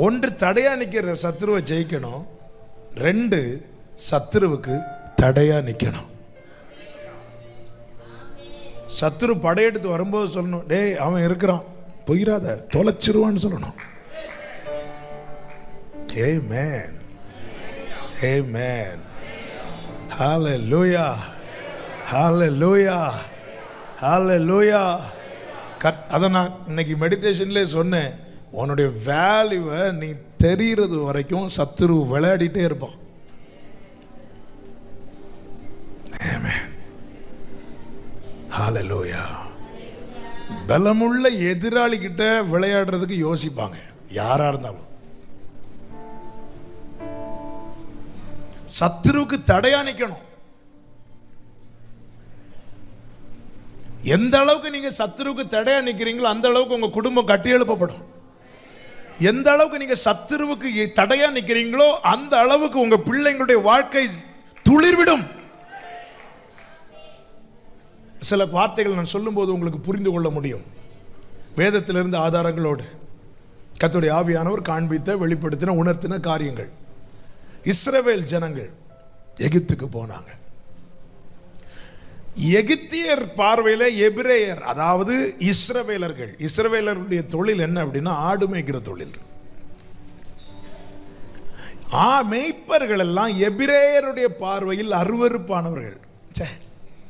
ஒன்று தடையா நிற்கிற சத்துருவை ஜெயிக்கணும், ரெண்டு சத்துருவுக்கு தடையா நிற்கணும். சத்துரு படையெடுத்து வரும்போது சொல்லணும், டேய் அவன் இருக்கிறான், போயிடாத, தொலைச்சிருவான்னு சொல்லணும். Amen. Amen. Hallelujah. Hallelujah. Hallelujah. அதை நான் இன்னைக்கு மெடிடேஷன்லேயே சொன்னேன். உன்னுடைய வேல்யூவை நீ தெரிகிறது வரைக்கும் சத்துரு விளையாடிட்டே இருப்பான். Amen. Hallelujah. பலமுள்ள எதிராளி கிட்ட விளையாடுறதுக்கு யோசிப்பாங்க யாரா இருந்தாலும். சத்துருவுக்கு தடையா நிக்கணும். எந்த அளவுக்கு நீங்க சத்துருவுக்கு தடையா நிக்கிறீங்களோ அந்த அளவுக்கு உங்க குடும்பம் கட்டி எழுப்பப்படும். எந்த அளவுக்கு நீங்க சத்துருவுக்கு தடையா நிக்கிறீங்களோ அந்த அளவுக்கு உங்க பிள்ளைங்களுடைய வாழ்க்கை துளிர்விடும். சில வார்த்தைகள் நான் சொல்லும்போது உங்களுக்கு புரிந்து கொள்ள முடியும். வேதத்திலிருந்து ஆதாரங்களோடு கர்த்தருடைய ஆவியானவர் காண்பித்த, வெளிப்படுத்தின, உணர்த்தின காரியங்கள். இஸ்ரவேல் ஜனங்கள் எகிப்துக்கு போனாங்க. எகிப்தியர் பார்வையில் எபிரேயர், அதாவது இஸ்ரவேலர்கள், இஸ்ரவேலருடைய தொழில் என்ன அப்படின்னா ஆடு மேய்க்கிற தொழில். மேய்ப்பர்கள் எல்லாம் எபிரேயருடைய பார்வையில் அருவருப்பானவர்கள்,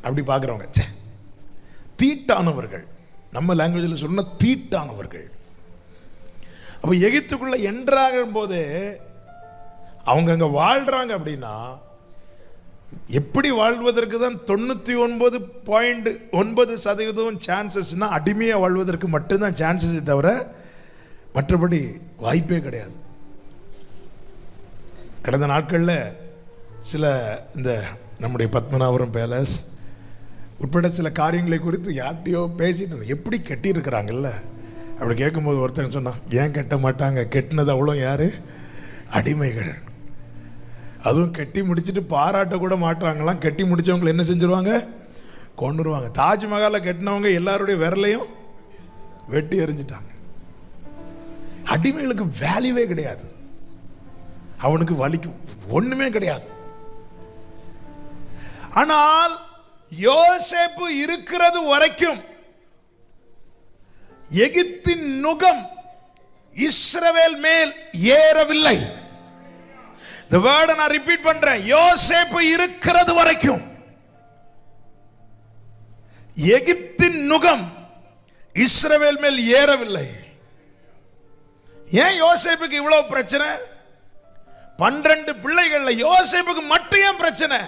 அப்படி பார்க்குறவங்க, தீட்டானவர்கள். நம்ம லாங்குவேஜில் சொன்ன தீட்டானவர்கள். அப்போ எகிப்துக்குள்ள என்ட்ராகும் போதே அவங்க அங்கே வாழ்றாங்க அப்படின்னா எப்படி வாழ்வதற்கு தான் 99.9% சான்சஸ்னா அடிமையாக வாழ்வதற்கு மட்டும்தான் சான்சஸ், தவிர மற்றபடி வாய்ப்பே கிடையாது. கடந்த நாட்களில் சில இந்த நம்முடைய பத்மநாபபுரம் பேலஸ் உட்பட சில காரியங்களை குறித்து யார்ட்டையோ பேசிட்டு எப்படி கட்டியிருக்கிறாங்கல்ல அப்படி கேட்கும்போது ஒருத்தன் சொன்னான், ஏன் கட்ட மாட்டாங்க, கெட்டினது அவ்வளோ யார், அடிமைகள். அதுவும் கட்டி முடிச்சுட்டு பாராட்ட கூட மாட்டாங்களாம். கட்டி முடிச்சவங்களை என்ன செஞ்சிருவாங்க, கொண்டுருவாங்க. தாஜ்மஹாலை கட்டினவங்க எல்லாருடைய விரலையும் வெட்டி எறிஞ்சிட்டாங்க. அடிமைகளுக்கு வேல்யூவே கிடையாது, அவனுக்கு வலிக்கும் ஒண்ணுமே கிடையாது. ஆனால் யோசேப்பு இருக்கிறது வரைக்கும் எகிப்தின் நுகம் இஸ்ரவேல் மேல் ஏறவில்லை. இந்த வேர்டை நான் ரிப்பீட் பண்றேன். யோசேப்பு இருக்கிறது வரைக்கும் எகிப்தின் நுகம் இஸ்ரவேல் மேல் ஏறவில்லை. ஏன் யோசேப்புக்கு இவ்வளவு பிரச்சனை? 12 பிள்ளைகள்ல யோசேப்புக்கு மட்டும் ஏன் பிரச்சனை?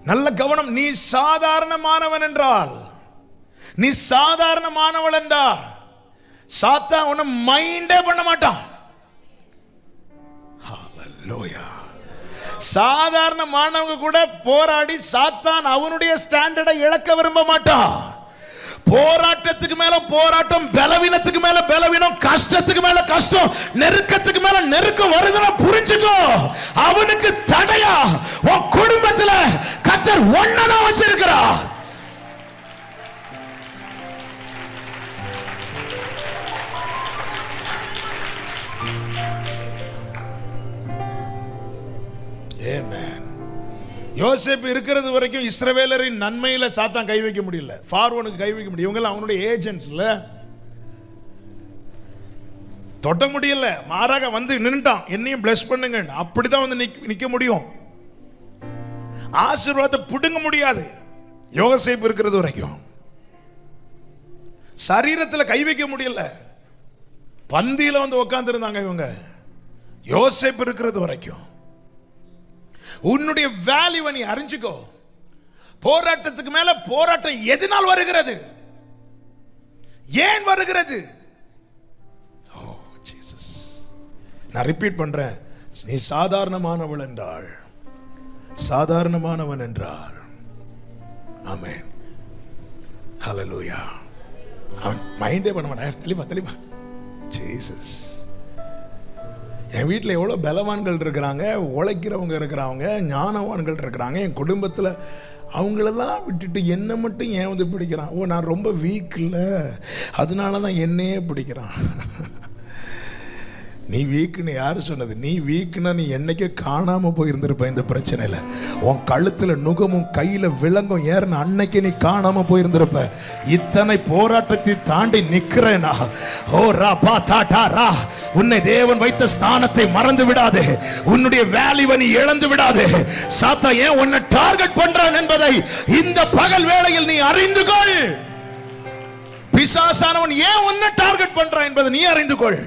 நல்ல கவனம். நீ சாதாரணமானவன் என்றால், நீ சாதாரணமானவள் என்றால் சாத்தான் உன்னை மைண்டே பண்ண மாட்டான். சாதாரணமானவங்க கூட போராடி சாத்தான் அவனுடைய ஸ்டாண்டர்டை இழக்க விரும்ப மாட்டான். போராட்டத்துக்கு மேல போராட்டம், பலவீனத்துக்கு மேல பலவீனம், கஷ்டத்துக்கு மேல கஷ்டம், நெருக்கத்துக்கு மேல நெருக்கம் வருதுன்னா புரிஞ்சுக்கோ, அவனுக்கு தடையா உன் குடும்பத்தில் கர்த்தர் ஒன்னதான் வச்சிருக்கிறார். யோசேப்பு இருக்கிறது வரைக்கும் இஸ்ரவேலரின் நன்மையில சாத்தான் கை வைக்க முடியல, பார்வோனுக்கு கை வைக்க முடியும். இவங்க அவனுடைய ஏஜென்ட்ஸ்ல தொட்ட முடியல. மாறாக வந்து நின்னுட்டான், என்னையும் பிளஸ் பண்ணுங்க, அப்படிதான் வந்து நிக்க முடியும். ஆசீர்வாதத்தை பிடுங்க முடியாது யோசேப்பு இருக்கிறது வரைக்கும். சரீரத்தில் கை வைக்க முடியல, பந்தியில வந்து உட்கார்ந்து இருந்தாங்க இவங்க யோசேப்பு இருக்கிறது வரைக்கும். உன்னுடைய வேல்யூவை நீ அறிஞ்சுக்கோ. போராட்டத்துக்கு மேல போராட்டம் எதனால் வருகிறது, ஏன் வருகிறது? நான் ரிப்பீட் பண்றேன். நீ சாதாரணமானவள் என்றால், சாதாரணமானவன் என்றால், ஆமென், ஹல்லேலூயா, அவன் மைண்டே பண்ண மாட்டான். தெளிவா ஜீசஸ். என் வீட்டில் எவ்வளோ பலவான்கள் இருக்கிறாங்க, உழைக்கிறவங்க இருக்கிறாங்க, ஞானவான்கள் இருக்கிறாங்க. என் குடும்பத்தில் அவங்களெல்லாம் விட்டுட்டு என்னை மட்டும் ஏன் வந்து பிடிக்கிறான்? ஓ, நான் ரொம்ப வீக் இல்லை, அதனால தான் என்னையே பிடிக்கிறான். நீ வீக்குன்னு யாரு சொன்னது? நீ வீக்குன்னா நீ என்னைக்கே காணாம போயிருந்திருப்ப. இந்த பிரச்சனையில உன் கழுத்துல நுகமும் கையில விலங்கும் ஏறின அன்னைக்கு நீ காணாம போயிருந்திருப்ப. இத்தனை போராட்டத்தை தாண்டி நிக்கிறேனா? ஓ ரா பா தா டா ரா. உன்னை தேவன் வைத்த ஸ்தானத்தை மறந்து விடாதே. உன்னுடைய வேல்யூவை நீ இழந்து விடாதே. சாத்தான் ஏன் உன்னை டார்கெட் பண்றான் என்பதை இந்த பகல் வேளையில் நீ அறிந்து கொள். பிசாசானவன் ஏன் உன்னை டார்கெட் பண்றான் என்பதை நீ அறிந்து கொள்.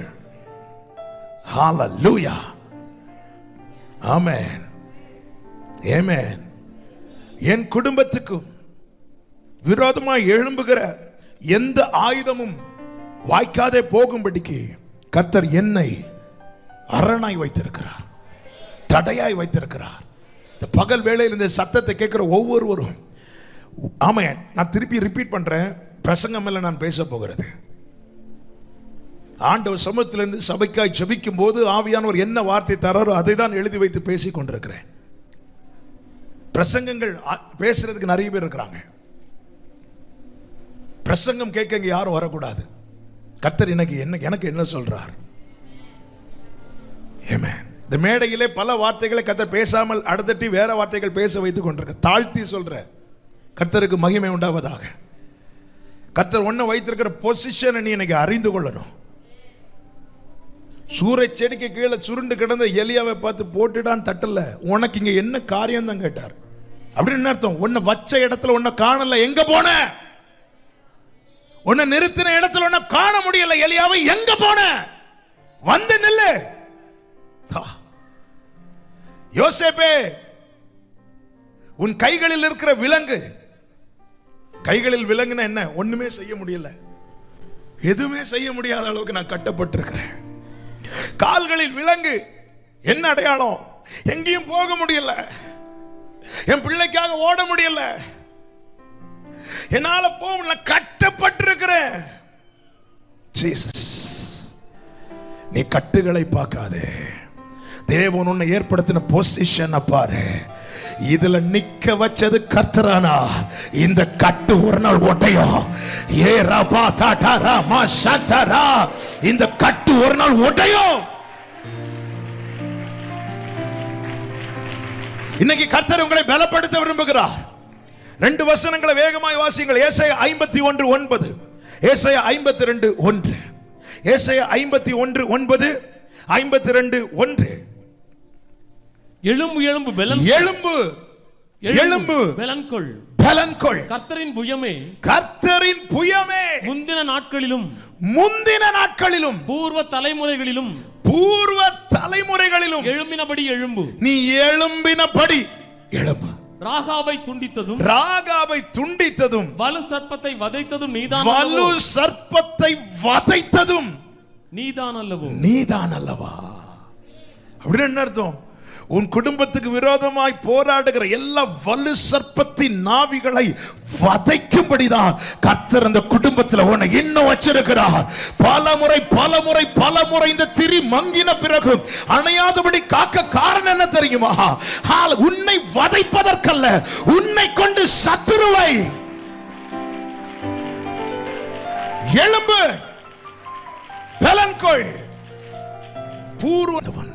Hallelujah. Amen. Amen. என் குடும்பத்துக்கும் விரோதமாய் எழும்புகிற எந்த ஆயுதமும் வாய்க்காதே போகும்படிக்கு கர்த்தர் என்னை அரணாய் வைத்திருக்கிறார், தடையாய் வைத்திருக்கிறார். இந்த பகல் வேளையில் இந்த சத்தத்தை கேட்கிற ஒவ்வொருவரும், ஆமென். நான் திருப்பி ரிப்பீட் பண்றேன், பிரசங்கம் இல்லை, நான் பேச போகிறது. ஆண்டவர் சமூகத்திலிருந்து சபைக்காய் ஜெபிக்கும் போது ஆவியானவர் என்ன வார்த்தை தராரோ அதை தான் எழுதி வைத்து பேசிக் கொண்டிருக்கிறேன். பிரசங்கங்கள் பேசுறதுக்கு நிறைய பேர் இருக்கிறாங்க. பிரசங்கம் கேட்க இங்க யாரும் வரக்கூடாது. கர்த்தர் எனக்கு என்ன சொல்றார்? ஆமென். இந்த மேடையிலே பல வார்த்தைகளை கர்த்தர் பேசாமல் அடுத்தட்டி வேற வார்த்தைகள் பேச வைத்துக் கொண்டிருக்க. தாழ்த்தி சொல்ற கர்த்தருக்கு மகிமை உண்டாவதாக. கர்த்தர் ஒன்ன வைத்திருக்கிற பொசிஷனை நீ இன்னைக்கு அறிந்து கொள்ளணும். சூறை செடிக்கு கீழே சுருண்டு கிடந்த எலியாவை பார்த்து போட்டுடான் தட்டல, உனக்கு இங்க என்ன காரியம் தான் கேட்டார். அப்படின்னு அர்த்தம், உன்னை வச்ச இடத்துல உன்னை காணல, எங்க போன? உன்னை நிறுத்தின இடத்துல உன்னை காண முடியல, எலியாவை எங்க போன? வந்து நில்லு. யோசேப்பே, உன் கைகளில் இருக்கிற விலங்கு. கைகளில் விலங்குனா என்ன? ஒண்ணுமே செய்ய முடியல, எதுவுமே செய்ய முடியாத அளவுக்கு நான் கட்டப்பட்டிருக்கிறேன். கால்களில் விலங்கு என்ன அடையாளம்? எங்கேயும் போக முடியல, என் பிள்ளைக்காக ஓட முடியல, என்னால போக கட்டப்பட்டிருக்கிறேன். ஜீசஸ், நீ கட்டுகளை பார்க்காதே, தேவன் உன்னை ஏற்படுத்தின பொசிஷன் பாரு. இதுல நிக்க வச்சது கர்த்தரானா, இந்த கட்டு ஒரு நாள் உடையும். ஏ ரபா தாடா ரமா ஷட்டரா, இந்த கட்டு ஒரு நாள் உடையும். இன்னைக்கு கர்த்தர் உங்களை பலப்படுத்த விரும்புகிறார். 2 வசனங்களை வேகமாய் வாசியுங்கள். ஏசாயா 51:9, ஏசாயா 52:1, ஏசாயா 51:9, 52:1. எழும்பு எழும்பு எழும்பு எழும்பு பெலன்கொள் பெலன்கொள். கர்த்தரின் புயமே, கர்த்தரின் புயமே, முந்தின நாட்களிலும் பூர்வ தலைமுறைகளிலும் எழும்பினபடி எழும்பு. நீ எழும்பினபடி எழும்பு. ராகாபை துண்டித்ததும் வலு சர்ப்பத்தை வதைத்ததும் நீதான் அல்லவா? அப்படின்னு என்ன அர்த்தம்? உன் குடும்பத்துக்கு விரோதமாய் போராடுகிற எல்லா வலு சர்ப்பத்தின் நாவிகளை வதைக்கும்படிதான் கர்த்தர் அந்த குடும்பத்தில் உன்னை இன்னும் வச்சிருக்கிறார். பல முறை இந்த திரி மங்கின பிறகு அணையாதபடி காக்க காரணம் என்ன தெரியுமா? உன்னை வதைப்பதற்கல்ல, உன்னை கொண்டு சத்துருவை. எழும்பு, பலன்கொள். பூர்வன்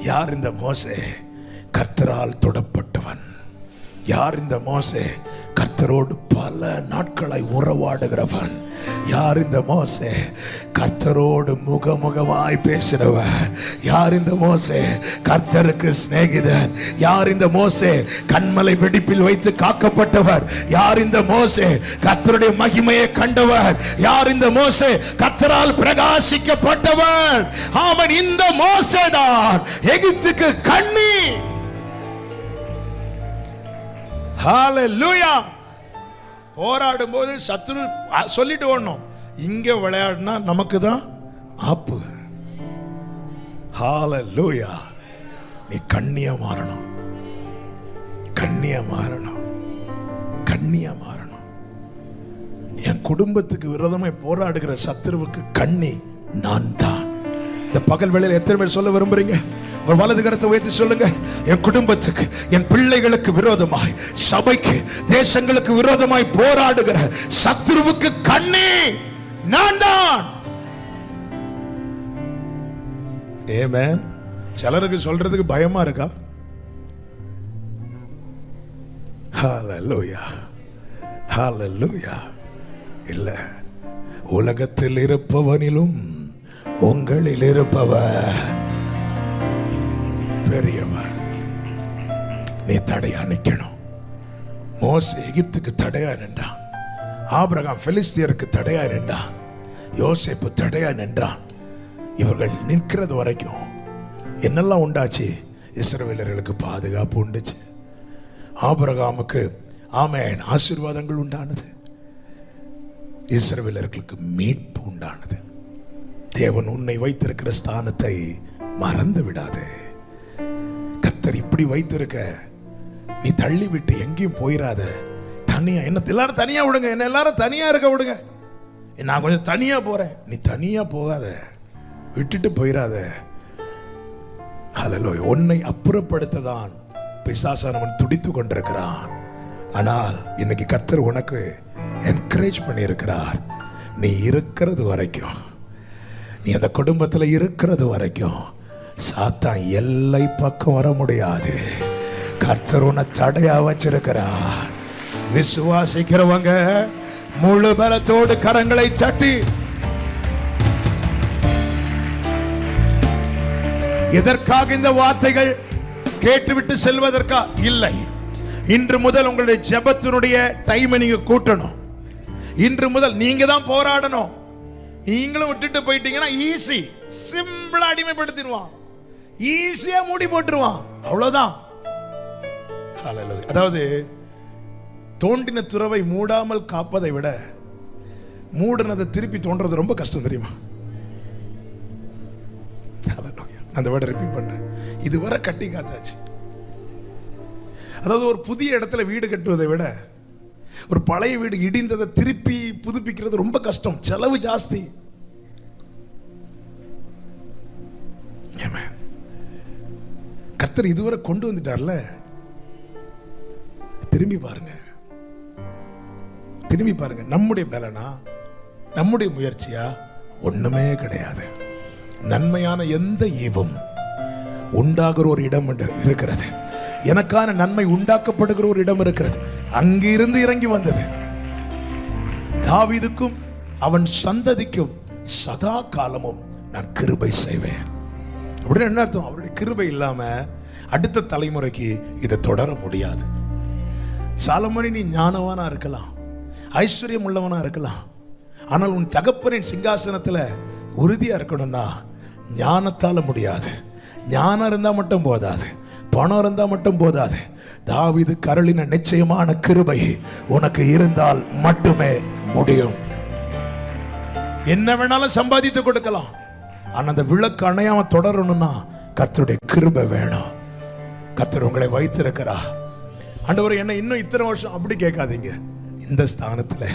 யார் இந்த மோசே? கர்த்தரால் தொடப்பட்டவன். யார் இந்த மோசே? கர்த்தரோடு பல நாட்களை உறவாடுகிறவன். யார் இந்த மோசே? கர்த்தரோடு முகமுகமாய் பேசினவன். யார் இந்த மோசே? கர்த்தருக்கு சிநேகிதன். யார் இந்த மோசே? கண்மலை வெடிப்பில் வைத்து காக்கப்பட்டவர். யார் இந்த மோசே? கர்த்தருடைய மகிமையை கண்டவர். யார் இந்த மோசே? கர்த்தரால் பிரகாசிக்கப்பட்டவர். அவன் இந்த மோசே தான் எகிப்துக்கு கண்ணி. ஹalleluya. போராடும் போது சத்துரு சொல்லிட்டு ஓடணும், இங்க விளையாடினா நமக்கு தான் ஆப்பு. ஹalleluya. நீ கண்ணியா மாறணும், கண்ணியா மாறணும், கண்ணியா மாறணும். என் குடும்பத்துக்கு விரோதமாய் போராடுகிற சத்துருவுக்கு கண்ணி நான் தான். இந்த பகல் வேளையில் எத்தனை பேர் சொல்ல விரும்புறீங்க? உங்கள் வலது கரத்தை உயர்த்தி சொல்லுங்க, என் குடும்பத்துக்கு, என் பிள்ளைகளுக்கு விரோதமாய், சபைக்கு, தேசங்களுக்கு விரோதமாய் போராடுகிற சத்துருவுக்கு கண்ணே நான் தான். ஆமென். சிலருக்கு சொல்றதுக்கு பயமா இருக்கா? ஹல்லேலூயா, ஹல்லேலூயா. இல்ல, உலகத்தில் இருப்பவனிலும் உங்களில் இருப்பவர் பெரியவர். நீ தடையா நிக்கணும். மோசே எகிப்துக்கு தடையா நின்றான், ஆபிரகாம் பெலிஸ்தியருக்கு தடையா நின்றான், யோசேப்பு தடையா நின்றான். இவர்கள் நிற்கிறது வரைக்கும் என்னெல்லாம் உண்டாச்சு? இஸ்ரவேலர்களுக்கு பாதுகாப்பு உண்டுச்சு, ஆபிரகாமுக்கு ஆமென் ஆசீர்வாதங்கள் உண்டானது, இஸ்ரவேலர்களுக்கு மீட்பு உண்டானது. தேவன் உன்னை வைத்திருக்கிற ஸ்தானத்தை மறந்து விடாதே. கர்த்தர் இப்படி வைத்திருக்க நீ தள்ளி விட்டு எங்கேயும் போயிடாத. தனியா என்ன எல்லாரும் தனியா விடுங்க, என்ன எல்லாரும் தனியா இருக்க விடுங்க, நான் கொஞ்சம் தனியா போறேன். நீ தனியா போகாத, விட்டுட்டு போயிடாத. ஹல்லேலூயா. உன்னை அப்புறப்படுத்ததான் பிசாசானவன் துடித்து கொண்டிருக்கிறான். ஆனால் இன்னைக்கு கர்த்தர் உனக்கு என்கரேஜ் பண்ணி இருக்கிறார். நீ இருக்கிறது வரைக்கும், நீ அந்த குடும்பத்தில் இருக்கிறது வரைக்கும் சாத்தான் எல்லை பக்கம் வர முடியாது. கர்த்தர் உன்னை தடையா வச்சிருக்கிறார். விசுவாசிக்கிறவங்க முழு பலத்தோடு கரங்களை தட்டி, எதற்காக இந்த வார்த்தைகள் கேட்டுவிட்டு செல்வதற்கா இல்லை. இன்று முதல் உங்களுடைய ஜெபத்தினுடைய டைமை நீங்க கூட்டணும். இன்று முதல் நீங்க தான் போராடணும். நீங்களும் விட்டுட்டு போயிட்டீங்கன்னா ஈஸி, சிம்பிளா அடிமைப்படுத்திடுவான், ஈஸியா மூடி போட்டுருவான், அவ்வளவுதான். அதாவது தோண்டின துறவை மூடாமல் காப்பதை விட மூடினதை திருப்பி தோன்றது ரொம்ப கஷ்டம், தெரியுமா? அந்த வேர்டை ரிப்பீட் பண்றேன். இதுவரை கட்டி காத்தாச்சு. அதாவது ஒரு புதிய இடத்துல வீடு கட்டுவதை விட ஒரு பழைய வீடு இடிந்ததை திருப்பி புதுப்பிக்கிறது ரொம்ப கஷ்டம், செலவு ஜாஸ்தி. கர்த்தர் இதுவரை கொண்டு வந்துட்டார்ல, திரும்பி பாருங்க, திரும்பி பாருங்க. நம்முடைய பலனா, நம்முடைய முயற்சியா? ஒண்ணுமே கிடையாது. நன்மையான எந்த ஈவும் உண்டாகிற ஒரு இடம் இருக்கிறது. எனக்கான நன்மை உண்டாக்கப்படுகிற ஒரு இடம் இருக்கிறது. அங்கிருந்து இறங்கி வந்தது. தாவீதுக்கும் அவன் சந்ததிக்கும் சதா காலமும் நான் கிருபை செய்வேன். அப்படின்னு என்ன அர்த்தம்? அவருடைய கிருபை இல்லாம அடுத்த தலைமுறைக்கு இதை தொடர முடியாது. சாலமோனே, நீ ஞானவானா இருக்கலாம், ஐஸ்வர்யம் உள்ளவனா இருக்கலாம், ஆனால் உன் தகப்பனின் சிங்காசனத்துல உறுதியா இருக்கணும்னா ஞானத்தால முடியாது. ஞானம் இருந்தா மட்டும் போதாது, பணம் இருந்தா மட்டும் போதாது. தாவீது கருளின நிச்சயமான கிருபை உனக்கு இருந்தால் மட்டுமே முடியும். என்ன வேணாலும் சம்பாதித்து கொடுக்கலாம், ஆனா அந்த விளக்கு அணையாம தொடரணும்னா கர்த்தருடைய கிருபை வேணும். கர்த்தர் உங்களை வைத்திருக்கிறா. ஆண்டவரே, என்ன இன்னும் இத்தனை வருஷம் அப்படி கேட்காதீங்க. இந்த ஸ்தானத்துல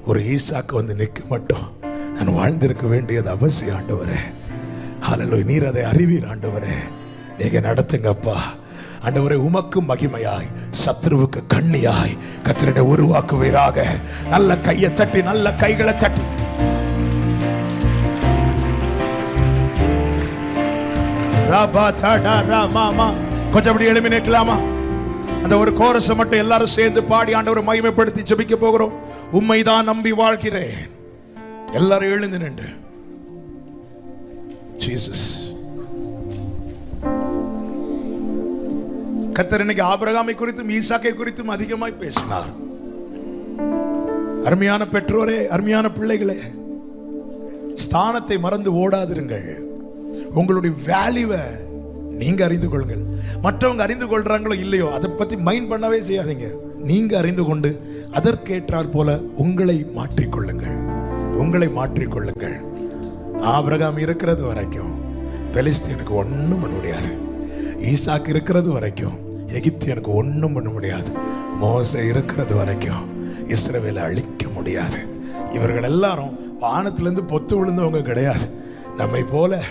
ஒரு ஈசாக்கு வந்து நிற்க மட்டும் நான் வாழ்ந்திருக்க வேண்டியது அவசியம் ஆண்டவரே. ஹல்லேலூயா. நீர் அதை அறிவீர் ஆண்டவரே. நீங்க நடத்துங்கப்பா ஆண்டவரே. உமக்கு மகிமையாய், சத்ருவுக்கு கண்ணியாய் கர்த்தரை உருவாக்குவீராக. நல்ல கையை தட்டி, நல்ல கைகளை தட்டி. கொஞ்சம் அப்படி எழுப்பி நிற்கலாமா? அந்த ஒரு கோரஸை மட்டும் எல்லாரும் சேர்ந்து பாடி ஆண்டவரை மகிமைப்படுத்தி ஜெபிக்க போகிறோம். உம்மைதான் நம்பி வாழ்கிறேன். எல்லாரும் எழுந்து நின்று ஜீசஸ். கர்த்தர் இன்னைக்கு ஆபிரகாமை குறித்தும் ஈசாக்கை குறித்தும் அதிகமாய் பேசினார். அருமையான பெற்றோரே, அருமையான பிள்ளைகளே, ஸ்தானத்தை மறந்து ஓடாதிருங்கள். உங்களுடைய வேல்யூவை நீங்க அறிந்து கொள்ளுங்கள். மற்றவங்க அறிந்து கொள்றாங்களோ இல்லையோ அதை பத்தி மைண்ட் பண்ணவே செய்யாதீங்க. நீங்க அறிந்து கொண்டு அதற்கேற்றார் போல உங்களை மாற்றிக்கொள்ளுங்கள், உங்களை மாற்றிக்கொள்ளுங்கள். ஆபிரகாம் இருக்கிறது வரைக்கும் பெலிஸ்தீனுக்கு ஒன்றும் பண்ண முடியாது. ஈசாக்கு இருக்கிறது வரைக்கும் எகிப்தியனுக்கு ஒன்றும் பண்ண முடியாது. மோசே இருக்கிறது வரைக்கும் இஸ்ரவேலை அழிக்க முடியாது. இவர்கள் எல்லாரும் வானத்திலிருந்து பொத்து விழுந்தவங்க கிடையாது. நம்மை போல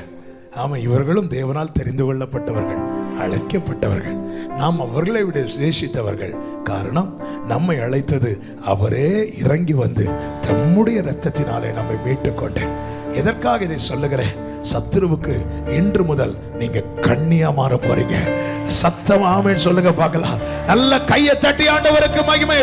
ஆமா, இவர்களும் தேவனால் தெரிந்து கொள்ளப்பட்டவர்கள், அழைக்கப்பட்டவர்கள். நாம் அவர்களை விட விசேஷித்தவர்கள். காரணம், நம்மை அழைத்தது அவரே இறங்கி வந்து தம்முடைய இரத்தத்தினாலே நம்மை மீட்டுக்கொண்டு. எதற்காக இதை சொல்லுகிறேன்? சத்துருவுக்கு இன்று முதல் நீங்க கண்ணியா மாற போறீங்க. சத்தம் ஆமென் சொல்லுங்க பார்க்கலாம். நல்ல கையை தட்டி ஆண்டவருக்கு மகிமை.